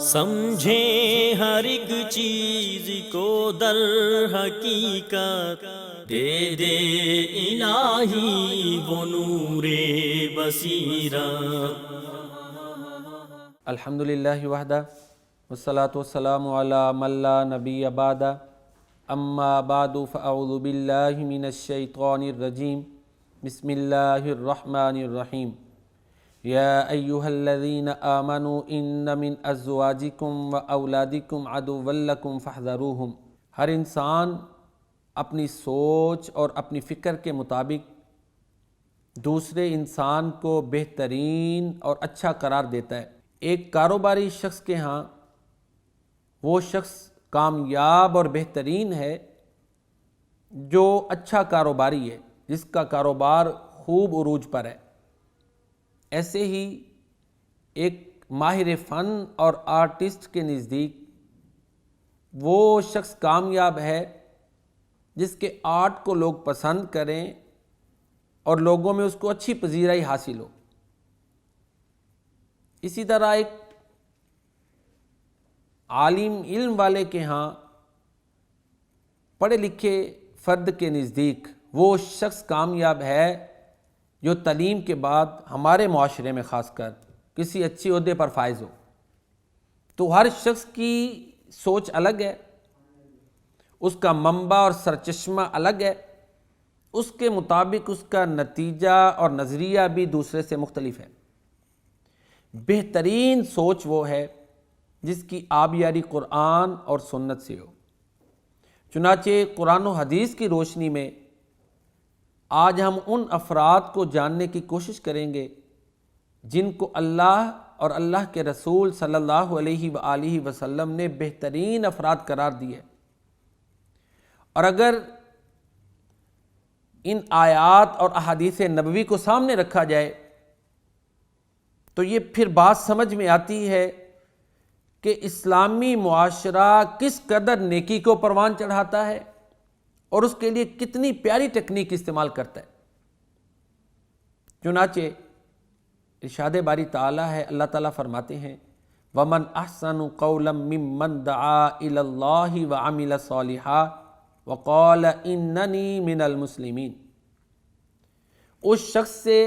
سمجھیں ہر ایک چیز کو در حقیقت، دے دے الہی وہ نور بصیرت۔ الحمدللہ وحدہ والصلاة والسلام علی من لا نبی بعدہ، اما بعد فاعوذ باللہ من الشیطان الرجیم، بسم اللہ الرحمن الرحیم۔ یا ایہا الذین آمنوا ان من ازواجکم و اولادکم عدوا لکم فاحذروہم۔ ہر انسان اپنی سوچ اور اپنی فکر کے مطابق دوسرے انسان کو بہترین اور اچھا قرار دیتا ہے۔ ایک کاروباری شخص کے ہاں وہ شخص کامیاب اور بہترین ہے جو اچھا کاروباری ہے، جس کا کاروبار خوب عروج پر ہے۔ ایسے ہی ایک ماہر فن اور آرٹسٹ کے نزدیک وہ شخص کامیاب ہے جس کے آرٹ کو لوگ پسند کریں اور لوگوں میں اس کو اچھی پذیرائی حاصل ہو۔ اسی طرح ایک عالم علم والے کے ہاں پڑھے لکھے فرد کے نزدیک وہ شخص کامیاب ہے جو تعلیم کے بعد ہمارے معاشرے میں خاص کر کسی اچھی عہدے پر فائز ہو۔ تو ہر شخص کی سوچ الگ ہے، اس کا منبع اور سرچشمہ الگ ہے، اس کے مطابق اس کا نتیجہ اور نظریہ بھی دوسرے سے مختلف ہے۔ بہترین سوچ وہ ہے جس کی آبیاری قرآن اور سنت سے ہو۔ چنانچہ قرآن و حدیث کی روشنی میں آج ہم ان افراد کو جاننے کی کوشش کریں گے جن کو اللہ اور اللہ کے رسول صلی اللہ علیہ وآلہ وسلم نے بہترین افراد قرار دیے، اور اگر ان آیات اور احادیث نبوی کو سامنے رکھا جائے تو یہ پھر بات سمجھ میں آتی ہے کہ اسلامی معاشرہ کس قدر نیکی کو پروان چڑھاتا ہے اور اس کے لیے کتنی پیاری ٹیکنیک استعمال کرتا ہے۔ چنانچہ ارشاد باری تعالیٰ ہے، اللہ تعالیٰ فرماتے ہیں وَمَنْ أَحْسَنُ قَوْلًا مِّمَّنْ دَعَا إِلَى اللَّهِ وَعَمِلَ صَالِحًا وَقَالَ إِنَّنِي مِنَ الْمُسْلِمِينَ۔ اس شخص سے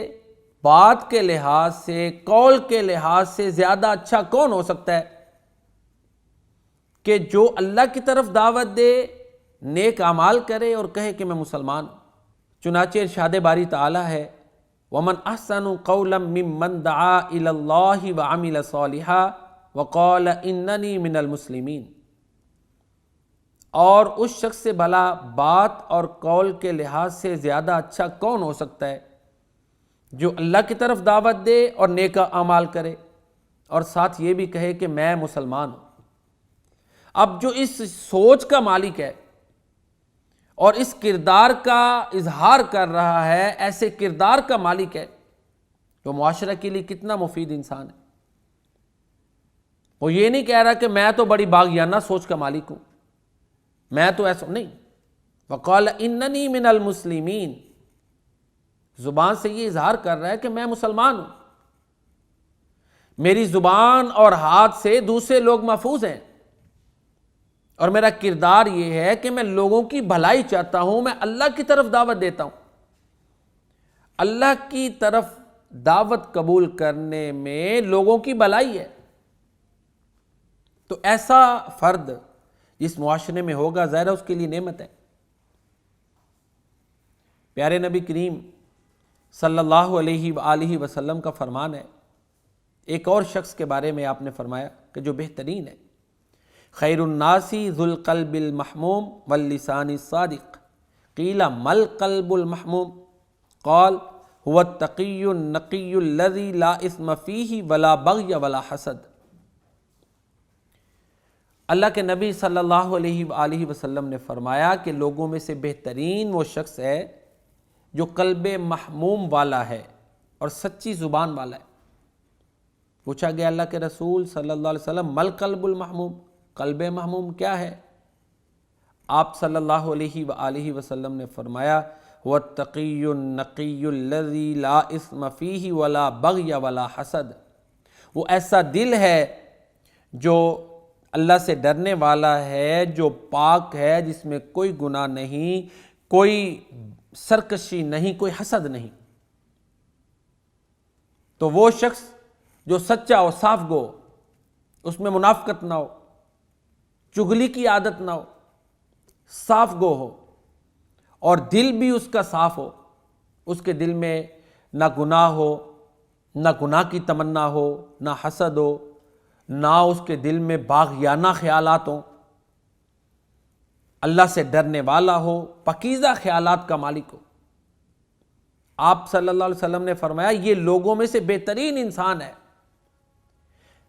بات کے لحاظ سے، قول کے لحاظ سے زیادہ اچھا کون ہو سکتا ہے کہ جو اللہ کی طرف دعوت دے، نیک اعمال کرے اور کہے کہ میں مسلمان ہوں۔ چنانچہ ارشاد باری تعالیٰ ہے وَمَنْ أَحْسَنُ قَوْلًا مِّمَّنْ دَعَا إِلَى اللَّهِ وَعَمِلَ صَالِحًا وَقَالَ إِنَّنِي مِنَ الْمُسْلِمِينَ۔ اور اس شخص سے بھلا بات اور قول کے لحاظ سے زیادہ اچھا کون ہو سکتا ہے جو اللہ کی طرف دعوت دے اور نیک اعمال کرے اور ساتھ یہ بھی کہے کہ میں مسلمان ہوں۔ اب جو اس سوچ کا مالک ہے اور اس کردار کا اظہار کر رہا ہے، ایسے کردار کا مالک ہے، تو معاشرہ کے لیے کتنا مفید انسان ہے۔ وہ یہ نہیں کہہ رہا کہ میں تو بڑی باغیانہ سوچ کا مالک ہوں، میں تو ایسا نہیں۔ وَقَالَ إِنَّنِي مِنَ الْمُسْلِمِينَ، زبان سے یہ اظہار کر رہا ہے کہ میں مسلمان ہوں، میری زبان اور ہاتھ سے دوسرے لوگ محفوظ ہیں، اور میرا کردار یہ ہے کہ میں لوگوں کی بھلائی چاہتا ہوں، میں اللہ کی طرف دعوت دیتا ہوں۔ اللہ کی طرف دعوت قبول کرنے میں لوگوں کی بھلائی ہے۔ تو ایسا فرد جس معاشرے میں ہوگا، ظاہر ہے اس کے لیے نعمت ہے۔ پیارے نبی کریم صلی اللہ علیہ وآلہ وسلم کا فرمان ہے، ایک اور شخص کے بارے میں آپ نے فرمایا کہ جو بہترین ہے، خیر الناس ذو القلب المحموم واللسان الصادق، قیل ما القلب المحموم، قال هو التقی النقی الذی لا اثم فیہ ولا بغی ولا حسد۔ اللہ کے نبی صلی اللہ علیہ وآلہ وسلم نے فرمایا کہ لوگوں میں سے بہترین وہ شخص ہے جو قلب محموم والا ہے اور سچی زبان والا ہے۔ پوچھا گیا اللہ کے رسول صلی اللہ علیہ وسلم ما القلب المحموم، قلب محموم کیا ہے؟ آپ صلی اللہ علیہ وآلہ وسلم نے فرمایا هو التقی النقی الذی لا اثم فیہ ولا بغی ولا حسد، وہ ایسا دل ہے جو اللہ سے ڈرنے والا ہے، جو پاک ہے، جس میں کوئی گناہ نہیں، کوئی سرکشی نہیں، کوئی حسد نہیں، تو وہ شخص جو سچا ہو، صاف گو، اس میں منافقت نہ ہو، چغلی کی عادت نہ ہو، صاف گو ہو، اور دل بھی اس کا صاف ہو، اس کے دل میں نہ گناہ ہو، نہ گناہ کی تمنا ہو، نہ حسد ہو، نہ اس کے دل میں باغیانہ خیالات ہوں، اللہ سے ڈرنے والا ہو، پاکیزہ خیالات کا مالک ہو۔ آپ صلی اللہ علیہ وسلم نے فرمایا یہ لوگوں میں سے بہترین انسان ہے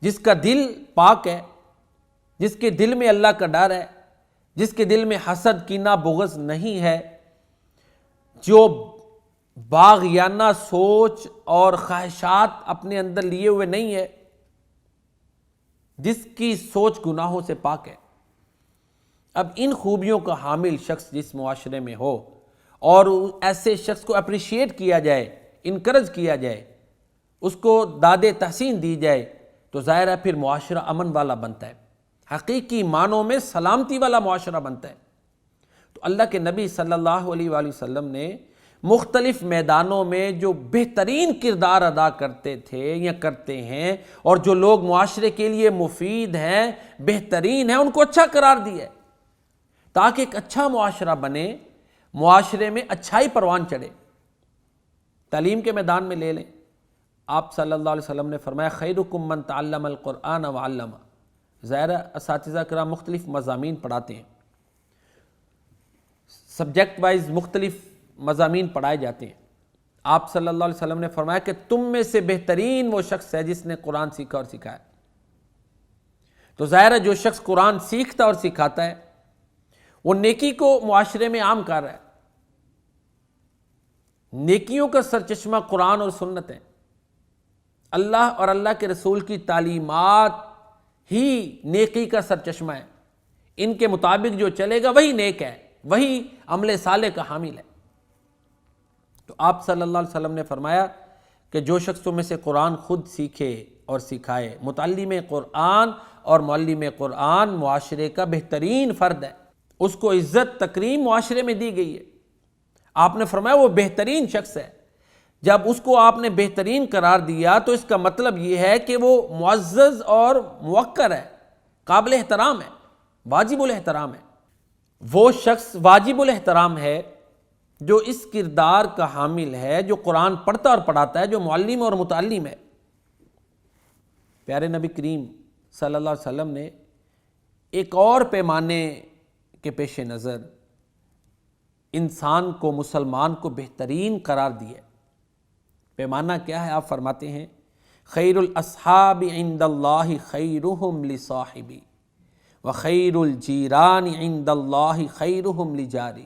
جس کا دل پاک ہے، جس کے دل میں اللہ کا ڈر ہے، جس کے دل میں حسد، کینہ، بغض نہیں ہے، جو باغیانہ سوچ اور خواہشات اپنے اندر لیے ہوئے نہیں ہے، جس کی سوچ گناہوں سے پاک ہے۔ اب ان خوبیوں کا حامل شخص جس معاشرے میں ہو اور ایسے شخص کو اپریشیٹ کیا جائے، انکرج کیا جائے، اس کو داد تحسین دی جائے، تو ظاہر ہے پھر معاشرہ امن والا بنتا ہے، حقیقی معنوں میں سلامتی والا معاشرہ بنتا ہے۔ تو اللہ کے نبی صلی اللہ علیہ وآلہ وسلم نے مختلف میدانوں میں جو بہترین کردار ادا کرتے تھے یا کرتے ہیں، اور جو لوگ معاشرے کے لیے مفید ہیں، بہترین ہیں، ان کو اچھا قرار دیا ہے تاکہ ایک اچھا معاشرہ بنے، معاشرے میں اچھائی پروان چڑھے۔ تعلیم کے میدان میں لے لیں، آپ صلی اللہ علیہ وسلم نے فرمایا خیرکم من تعلم القرآن وعلمہ۔ ظاہر اساتذہ کرام مختلف مضامین پڑھاتے ہیں، سبجیکٹ وائز مختلف مضامین پڑھائے جاتے ہیں۔ آپ صلی اللہ علیہ وسلم نے فرمایا کہ تم میں سے بہترین وہ شخص ہے جس نے قرآن سیکھا اور سکھایا۔ تو ظاہر ہے جو شخص قرآن سیکھتا اور سکھاتا ہے وہ نیکی کو معاشرے میں عام کر رہا ہے۔ نیکیوں کا سرچشمہ قرآن اور سنت ہے، اللہ اور اللہ کے رسول کی تعلیمات ہی نیکی کا سرچشمہ ہے، ان کے مطابق جو چلے گا وہی نیک ہے، وہی عمل صالح کا حامل ہے۔ تو آپ صلی اللہ علیہ وسلم نے فرمایا کہ جو شخص میں سے قرآن خود سیکھے اور سکھائے، متعلم قرآن اور معلم قرآن معاشرے کا بہترین فرد ہے، اس کو عزت تکریم معاشرے میں دی گئی ہے۔ آپ نے فرمایا وہ بہترین شخص ہے۔ جب اس کو آپ نے بہترین قرار دیا تو اس کا مطلب یہ ہے کہ وہ معزز اور موقر ہے، قابل احترام ہے، واجب الاحترام ہے۔ وہ شخص واجب الاحترام ہے جو اس کردار کا حامل ہے، جو قرآن پڑھتا اور پڑھاتا ہے، جو معلم اور متعلم ہے۔ پیارے نبی کریم صلی اللہ علیہ وسلم نے ایک اور پیمانے کے پیش نظر انسان کو، مسلمان کو بہترین قرار دیا۔ پیمانہ کیا ہے؟ آپ فرماتے ہیں خیر الاصحاب عند اللہ خیرہم لصاحبی وخیر الجیران عند اللہ خیرہم لجاری۔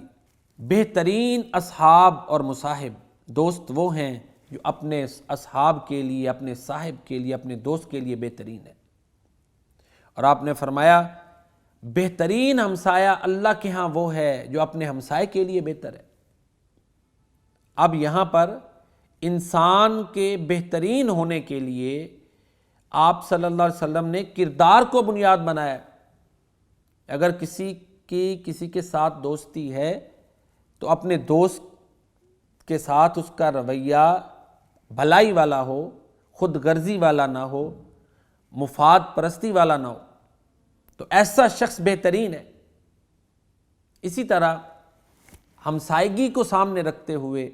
بہترین اصحاب اور مصاحب، دوست وہ ہیں جو اپنے اصحاب کے لیے، اپنے صاحب کے لیے، اپنے دوست کے لیے بہترین ہے۔ اور آپ نے فرمایا بہترین ہمسایہ اللہ کے ہاں وہ ہے جو اپنے ہمسائے کے لیے بہتر ہے۔ اب یہاں پر انسان کے بہترین ہونے کے لیے آپ صلی اللہ علیہ وسلم نے کردار کو بنیاد بنایا۔ اگر کسی کے ساتھ دوستی ہے تو اپنے دوست کے ساتھ اس کا رویہ بھلائی والا ہو، خود غرضی والا نہ ہو، مفاد پرستی والا نہ ہو، تو ایسا شخص بہترین ہے۔ اسی طرح ہمسائیگی کو سامنے رکھتے ہوئے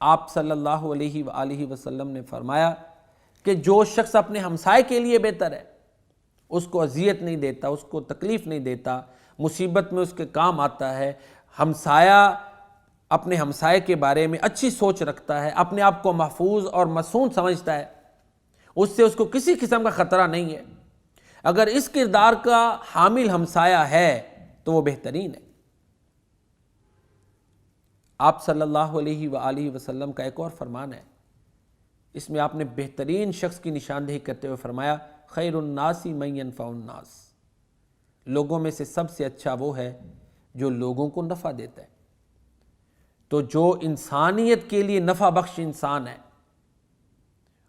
آپ صلی اللہ علیہ وآلہ وسلم نے فرمایا کہ جو شخص اپنے ہمسائے کے لیے بہتر ہے، اس کو اذیت نہیں دیتا، اس کو تکلیف نہیں دیتا، مصیبت میں اس کے کام آتا ہے، ہمسایہ اپنے ہمسائے کے بارے میں اچھی سوچ رکھتا ہے، اپنے آپ کو محفوظ اور مصون سمجھتا ہے، اس سے اس کو کسی قسم کا خطرہ نہیں ہے۔ اگر اس کردار کا حامل ہمسایہ ہے تو وہ بہترین ہے۔ آپ صلی اللہ علیہ وآلہ وسلم کا ایک اور فرمان ہے، اس میں آپ نے بہترین شخص کی نشاندہی کرتے ہوئے فرمایا خیر الناس من ینفع الناس۔ لوگوں میں سے سب سے اچھا وہ ہے جو لوگوں کو نفع دیتا ہے۔ تو جو انسانیت کے لیے نفع بخش انسان ہے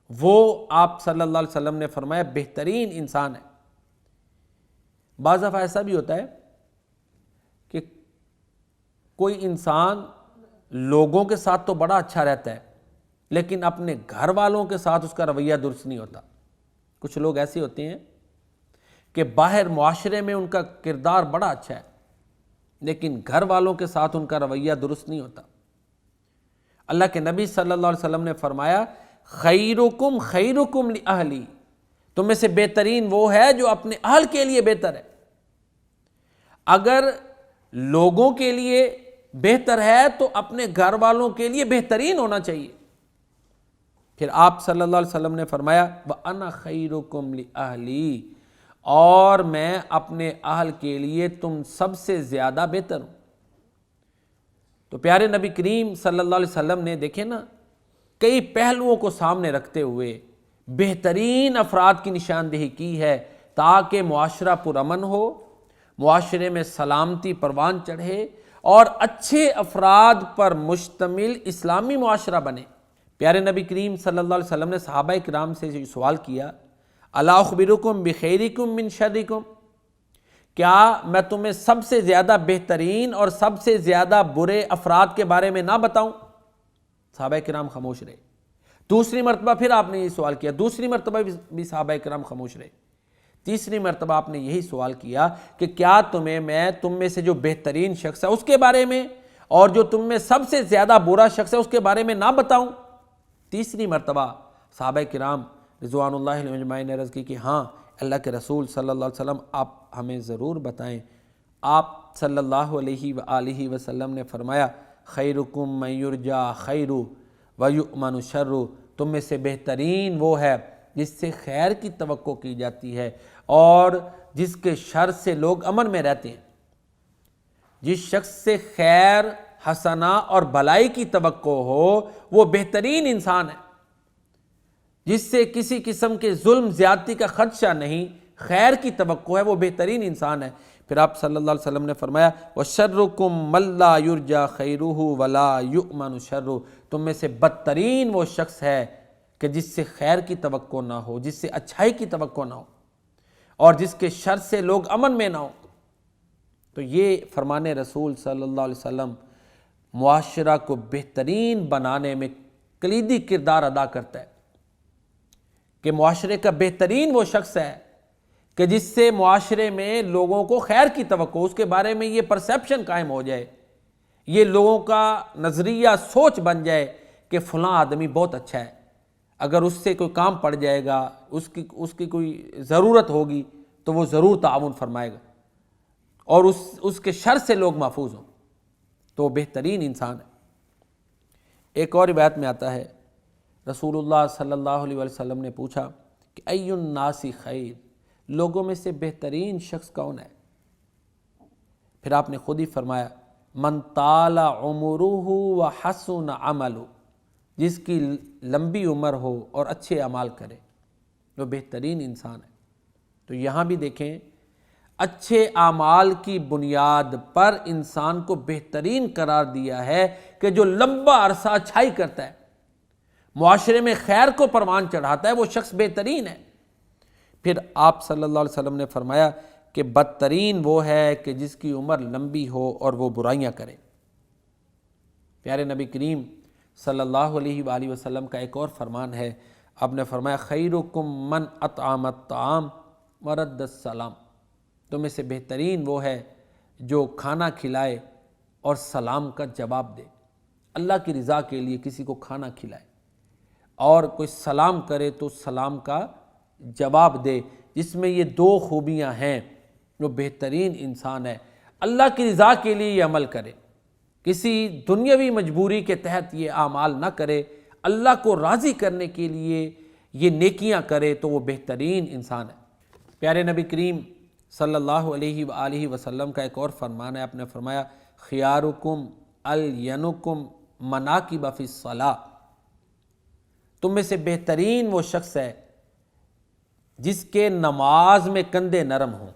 وہ آپ صلی اللہ علیہ وسلم نے فرمایا بہترین انسان ہے۔ بعض دفعہ ایسا بھی ہوتا ہے کہ کوئی انسان لوگوں کے ساتھ تو بڑا اچھا رہتا ہے لیکن اپنے گھر والوں کے ساتھ اس کا رویہ درست نہیں ہوتا۔ کچھ لوگ ایسے ہوتے ہیں کہ باہر معاشرے میں ان کا کردار بڑا اچھا ہے لیکن گھر والوں کے ساتھ ان کا رویہ درست نہیں ہوتا۔ اللہ کے نبی صلی اللہ علیہ وسلم نے فرمایا خیرکم خیرکم لأہلی، تم میں سے بہترین وہ ہے جو اپنے اہل کے لیے بہتر ہے۔ اگر لوگوں کے لیے بہتر ہے تو اپنے گھر والوں کے لیے بہترین ہونا چاہیے۔ پھر آپ صلی اللہ علیہ وسلم نے فرمایا وَأَنَا خَيْرُكُمْ لِأَهْلِي، اور میں اپنے اہل کے لیے تم سب سے زیادہ بہتر ہوں۔ تو پیارے نبی کریم صلی اللہ علیہ وسلم نے دیکھیں نا کئی پہلوؤں کو سامنے رکھتے ہوئے بہترین افراد کی نشاندہی کی ہے تاکہ معاشرہ پرامن ہو، معاشرے میں سلامتی پروان چڑھے اور اچھے افراد پر مشتمل اسلامی معاشرہ بنے۔ پیارے نبی کریم صلی اللہ علیہ وسلم نے صحابہ کرام سے یہ سوال کیا الا اخبرکم بخیرکم من شرکم، کیا میں تمہیں سب سے زیادہ بہترین اور سب سے زیادہ برے افراد کے بارے میں نہ بتاؤں؟ صحابہ کرام خاموش رہے۔ دوسری مرتبہ پھر آپ نے یہ سوال کیا، دوسری مرتبہ بھی صحابہ کرام خاموش رہے۔ تیسری مرتبہ آپ نے یہی سوال کیا کہ کیا میں تم میں سے جو بہترین شخص ہے اس کے بارے میں اور جو تم میں سب سے زیادہ برا شخص ہے اس کے بارے میں نہ بتاؤں؟ تیسری مرتبہ صحابہ کرام رضوان اللہ علیہم اجمعین نے عرض کی کہ ہاں اللہ کے رسول صلی اللہ علیہ وسلم آپ ہمیں ضرور بتائیں۔ آپ صلی اللہ علیہ وآلہ وسلم نے فرمایا خیرکم من یرجا خیر ویؤمن شر، تم میں سے بہترین وہ ہے جس سے خیر کی توقع کی جاتی ہے اور جس کے شر سے لوگ امن میں رہتے ہیں۔ جس شخص سے خیر حسنہ اور بھلائی کی توقع ہو وہ بہترین انسان ہے۔ جس سے کسی قسم کے ظلم زیادتی کا خدشہ نہیں، خیر کی توقع ہے، وہ بہترین انسان ہے۔ پھر آپ صلی اللہ علیہ وسلم نے فرمایا وَشَرُّكُمْ مَن لَّا يُرْجَى خَيْرُهُ وَلَا يُؤْمَنُ شَرُّهُ، تم میں سے بدترین وہ شخص ہے کہ جس سے خیر کی توقع نہ ہو، جس سے اچھائی کی توقع نہ ہو اور جس کے شر سے لوگ امن میں نہ ہو۔ تو یہ فرمان رسول صلی اللہ علیہ وسلم معاشرہ کو بہترین بنانے میں کلیدی کردار ادا کرتا ہے کہ معاشرے کا بہترین وہ شخص ہے کہ جس سے معاشرے میں لوگوں کو خیر کی توقع، اس کے بارے میں یہ پرسیپشن قائم ہو جائے، یہ لوگوں کا نظریہ سوچ بن جائے کہ فلاں آدمی بہت اچھا ہے، اگر اس سے کوئی کام پڑ جائے گا، اس کی کوئی ضرورت ہوگی تو وہ ضرور تعاون فرمائے گا اور اس کے شر سے لوگ محفوظ ہوں، تو وہ بہترین انسان ہے۔ ایک اور روایت میں آتا ہے رسول اللہ صلی اللہ علیہ وسلم نے پوچھا کہ ای الناس خیر، لوگوں میں سے بہترین شخص کون ہے؟ پھر آپ نے خود ہی فرمایا من طال عمرہ وحسن عملہ، جس کی لمبی عمر ہو اور اچھے اعمال کرے وہ بہترین انسان ہے۔ تو یہاں بھی دیکھیں اچھے اعمال کی بنیاد پر انسان کو بہترین قرار دیا ہے کہ جو لمبا عرصہ اچھائی کرتا ہے، معاشرے میں خیر کو پروان چڑھاتا ہے، وہ شخص بہترین ہے۔ پھر آپ صلی اللہ علیہ وسلم نے فرمایا کہ بدترین وہ ہے کہ جس کی عمر لمبی ہو اور وہ برائیاں کرے۔ پیارے نبی کریم صلی اللہ علیہ وآلہ وسلم کا ایک اور فرمان ہے، آپ نے فرمایا خیرکم من اطعم الطعام ورد السلام، تم میں سے بہترین وہ ہے جو کھانا کھلائے اور سلام کا جواب دے، اللہ کی رضا کے لیے کسی کو کھانا کھلائے اور کوئی سلام کرے تو سلام کا جواب دے، جس میں یہ دو خوبیاں ہیں وہ بہترین انسان ہے۔ اللہ کی رضا کے لیے یہ عمل کرے، کسی دنیاوی مجبوری کے تحت یہ اعمال نہ کرے، اللہ کو راضی کرنے کے لیے یہ نیکیاں کرے تو وہ بہترین انسان ہے۔ پیارے نبی کریم صلی اللہ علیہ وآلہ وسلم کا ایک اور فرمان ہے، آپ نے فرمایا خیارکم الینکم مناکب فی الصلاۃ، تم میں سے بہترین وہ شخص ہے جس کے نماز میں کندھے نرم ہوں۔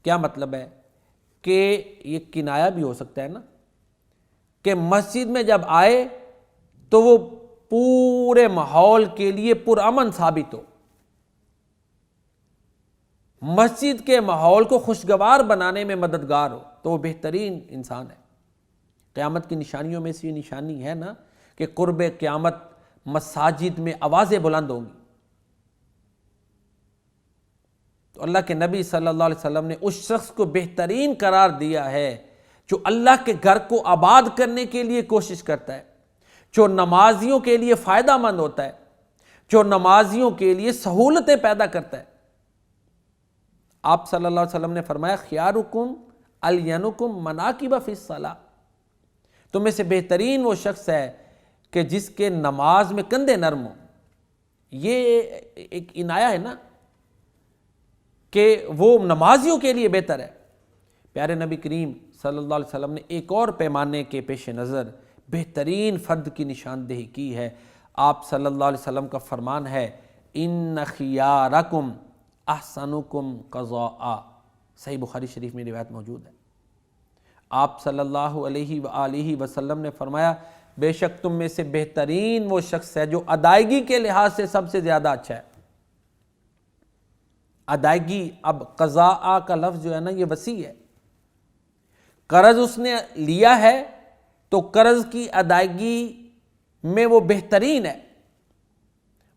کیا مطلب ہے کہ یہ کنایا بھی ہو سکتا ہے نا کہ مسجد میں جب آئے تو وہ پورے ماحول کے لیے پرامن ثابت ہو، مسجد کے ماحول کو خوشگوار بنانے میں مددگار ہو تو وہ بہترین انسان ہے۔ قیامت کی نشانیوں میں سے یہ نشانی ہے نا کہ قرب قیامت مساجد میں آوازیں بلند ہوں گی۔ تو اللہ کے نبی صلی اللہ علیہ وسلم نے اس شخص کو بہترین قرار دیا ہے جو اللہ کے گھر کو آباد کرنے کے لیے کوشش کرتا ہے، جو نمازیوں کے لیے فائدہ مند ہوتا ہے، جو نمازیوں کے لیے سہولتیں پیدا کرتا ہے۔ آپ صلی اللہ علیہ وسلم نے فرمایا خیارکم الینکم مناکب فی الصلاۃ، تم میں سے بہترین وہ شخص ہے کہ جس کے نماز میں کندھے نرم ہوں۔ یہ ایک عنایہ ہے نا کہ وہ نمازیوں کے لیے بہتر ہے۔ پیارے نبی کریم صلی اللہ علیہ وسلم نے ایک اور پیمانے کے پیش نظر بہترین فرد کی نشاندہی کی ہے۔ آپ صلی اللہ علیہ وسلم کا فرمان ہے ان خیارکم احسنکم قضاء، صحیح بخاری شریف میں روایت موجود ہے۔ آپ صلی اللہ علیہ وآلہ وسلم نے فرمایا بے شک تم میں سے بہترین وہ شخص ہے جو ادائیگی کے لحاظ سے سب سے زیادہ اچھا ہے۔ ادائیگی، اب قضاء کا لفظ جو ہے نا یہ وسیع ہے۔ قرض اس نے لیا ہے تو قرض کی ادائیگی میں وہ بہترین ہے۔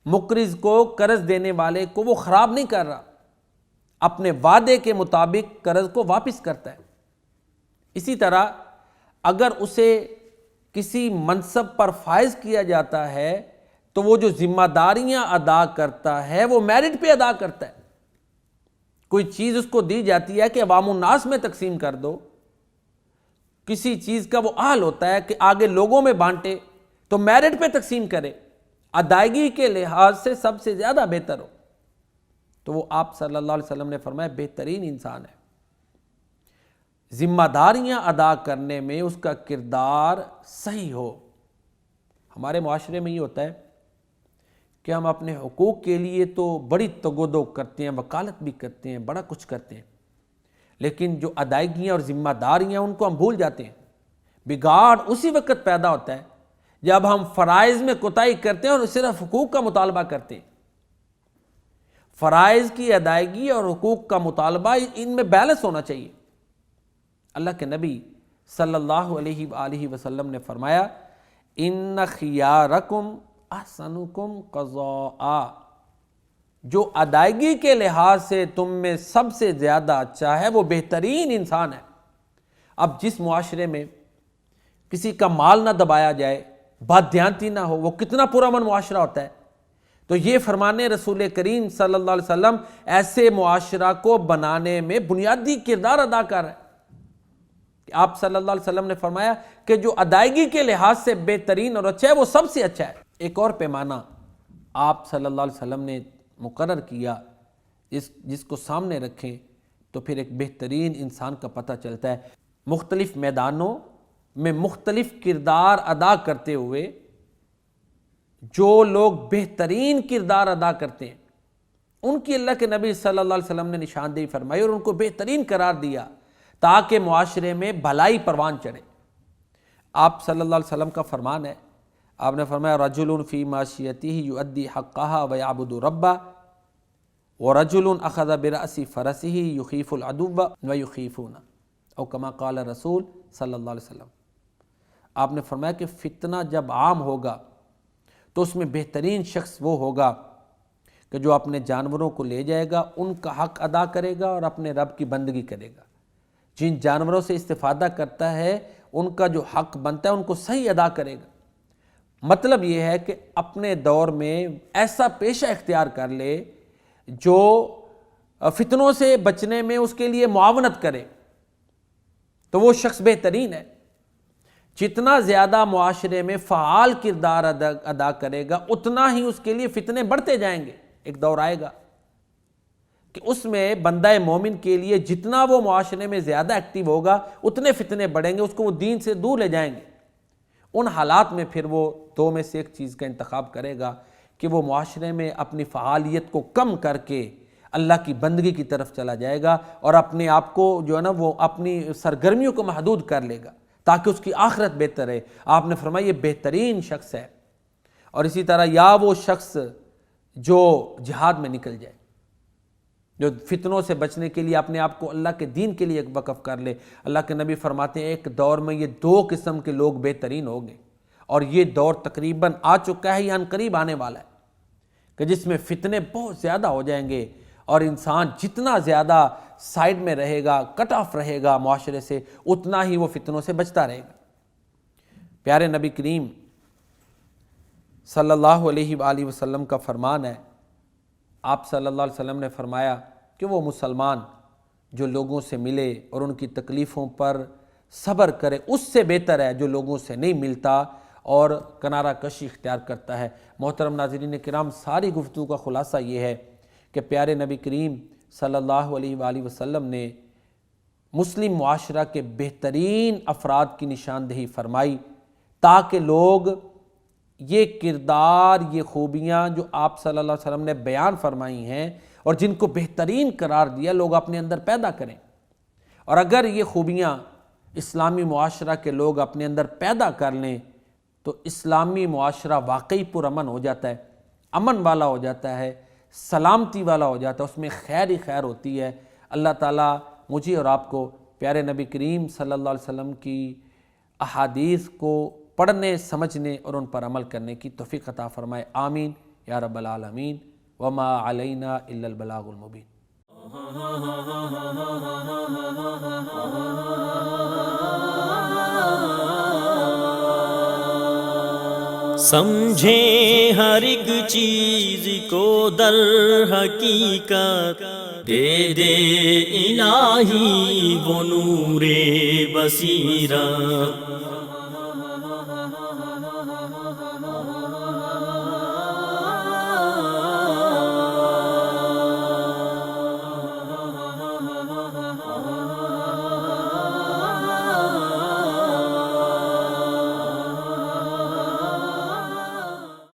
مقرض کو، قرض دینے والے کو وہ خراب نہیں کر رہا، اپنے وعدے کے مطابق قرض کو واپس کرتا ہے۔ اسی طرح اگر اسے کسی منصب پر فائز کیا جاتا ہے تو وہ جو ذمہ داریاں ادا کرتا ہے وہ میرٹ پہ ادا کرتا ہے۔ کوئی چیز اس کو دی جاتی ہے کہ عوام الناس میں تقسیم کر دو، کسی چیز کا وہ اہل ہوتا ہے کہ آگے لوگوں میں بانٹے تو میرٹ پہ تقسیم کرے، ادائیگی کے لحاظ سے سب سے زیادہ بہتر ہو، تو وہ آپ صلی اللہ علیہ وسلم نے فرمایا بہترین انسان ہے۔ ذمہ داریاں ادا کرنے میں اس کا کردار صحیح ہو۔ ہمارے معاشرے میں یہ ہوتا ہے کہ ہم اپنے حقوق کے لیے تو بڑی تگودو کرتے ہیں، وکالت بھی کرتے ہیں، بڑا کچھ کرتے ہیں، لیکن جو ادائیگیاں اور ذمہ داریاں ان کو ہم بھول جاتے ہیں۔ بگاڑ اسی وقت پیدا ہوتا ہے جب ہم فرائض میں کوتاہی کرتے ہیں اور صرف حقوق کا مطالبہ کرتے ہیں۔ فرائض کی ادائیگی اور حقوق کا مطالبہ ان میں بیلنس ہونا چاہیے۔ اللہ کے نبی صلی اللہ علیہ وآلہ وسلم نے فرمایا ان خیارکم احسنکم قضاء، جو ادائیگی کے لحاظ سے تم میں سب سے زیادہ اچھا ہے وہ بہترین انسان ہے۔ اب جس معاشرے میں کسی کا مال نہ دبایا جائے، بددیانتی نہ ہو، وہ کتنا پرامن معاشرہ ہوتا ہے۔ تو یہ فرمان رسول کریم صلی اللہ علیہ وسلم ایسے معاشرہ کو بنانے میں بنیادی کردار ادا کر رہا ہے۔ آپ صلی اللہ علیہ وسلم نے فرمایا کہ جو ادائیگی کے لحاظ سے بہترین اور اچھا ہے وہ سب سے اچھا ہے۔ ایک اور پیمانہ آپ صلی اللہ علیہ وسلم نے مقرر کیا جس کو سامنے رکھیں تو پھر ایک بہترین انسان کا پتہ چلتا ہے۔ مختلف میدانوں میں مختلف کردار ادا کرتے ہوئے جو لوگ بہترین کردار ادا کرتے ہیں ان کی اللہ کے نبی صلی اللہ علیہ وسلم نے نشاندہی فرمائی اور ان کو بہترین قرار دیا تاکہ معاشرے میں بھلائی پروان چڑھے۔ آپ صلی اللہ علیہ وسلم کا فرمان ہے، آپ نے فرمایا رجل فی معاشیتہ یؤدی حقها ویعبد ربہ ورجل اخذ برأس فرسہ یخیف العدو ویخیفون، او کما قال رسول صلی اللہ علیہ وسلم۔ آپ نے فرمایا کہ فتنہ جب عام ہوگا تو اس میں بہترین شخص وہ ہوگا کہ جو اپنے جانوروں کو لے جائے گا، ان کا حق ادا کرے گا اور اپنے رب کی بندگی کرے گا۔ جن جانوروں سے استفادہ کرتا ہے ان کا جو حق بنتا ہے ان کو صحیح ادا کرے گا۔ مطلب یہ ہے کہ اپنے دور میں ایسا پیشہ اختیار کر لے جو فتنوں سے بچنے میں اس کے لیے معاونت کرے، تو وہ شخص بہترین ہے۔ جتنا زیادہ معاشرے میں فعال کردار ادا کرے گا اتنا ہی اس کے لیے فتنے بڑھتے جائیں گے۔ ایک دور آئے گا کہ اس میں بندہ مومن کے لیے جتنا وہ معاشرے میں زیادہ ایکٹیو ہوگا اتنے فتنے بڑھیں گے، اس کو وہ دین سے دور لے جائیں گے۔ ان حالات میں پھر وہ دو میں سے ایک چیز کا انتخاب کرے گا کہ وہ معاشرے میں اپنی فعالیت کو کم کر کے اللہ کی بندگی کی طرف چلا جائے گا اور اپنے آپ کو جو ہے نا وہ اپنی سرگرمیوں کو محدود کر لے گا تاکہ اس کی آخرت بہتر ہے۔ آپ نے فرمایا یہ بہترین شخص ہے۔ اور اسی طرح یا وہ شخص جو جہاد میں نکل جائے، جو فتنوں سے بچنے کے لیے اپنے آپ کو اللہ کے دین کے لیے ایک وقف کر لے۔ اللہ کے نبی فرماتے ہیں ایک دور میں یہ 2 قسم کے لوگ بہترین ہوں گے، اور یہ دور تقریباً آ چکا ہے یا ان قریب آنے والا ہے، کہ جس میں فتنے بہت زیادہ ہو جائیں گے، اور انسان جتنا زیادہ سائیڈ میں رہے گا، کٹ آف رہے گا معاشرے سے، اتنا ہی وہ فتنوں سے بچتا رہے گا۔ پیارے نبی کریم صلی اللہ علیہ وآلہ وسلم کا فرمان ہے، آپ صلی اللہ علیہ وسلم نے فرمایا کہ وہ مسلمان جو لوگوں سے ملے اور ان کی تکلیفوں پر صبر کرے، اس سے بہتر ہے جو لوگوں سے نہیں ملتا اور کنارہ کشی اختیار کرتا ہے۔ محترم ناظرین کرام، ساری گفتگو کا خلاصہ یہ ہے کہ پیارے نبی کریم صلی اللہ علیہ وآلہ وسلم نے مسلم معاشرہ کے بہترین افراد کی نشاندہی فرمائی، تاکہ لوگ یہ کردار، یہ خوبیاں جو آپ صلی اللہ علیہ وسلم نے بیان فرمائی ہیں اور جن کو بہترین قرار دیا، لوگ اپنے اندر پیدا کریں۔ اور اگر یہ خوبیاں اسلامی معاشرہ کے لوگ اپنے اندر پیدا کر لیں تو اسلامی معاشرہ واقعی پرامن ہو جاتا ہے، امن والا ہو جاتا ہے، سلامتی والا ہو جاتا ہے، اس میں خیر ہی خیر ہوتی ہے۔ اللہ تعالیٰ مجھے اور آپ کو پیارے نبی کریم صلی اللہ علیہ وسلم کی احادیث کو پڑھنے، سمجھنے اور ان پر عمل کرنے کی توفیق عطا فرمائے، آمین یا رب العالمین۔ وما علینا الا البلاغ المبین۔ سمجھے ہر ایک چیز کو در حقیقت، دے دے الہی وہ نور بصیرت۔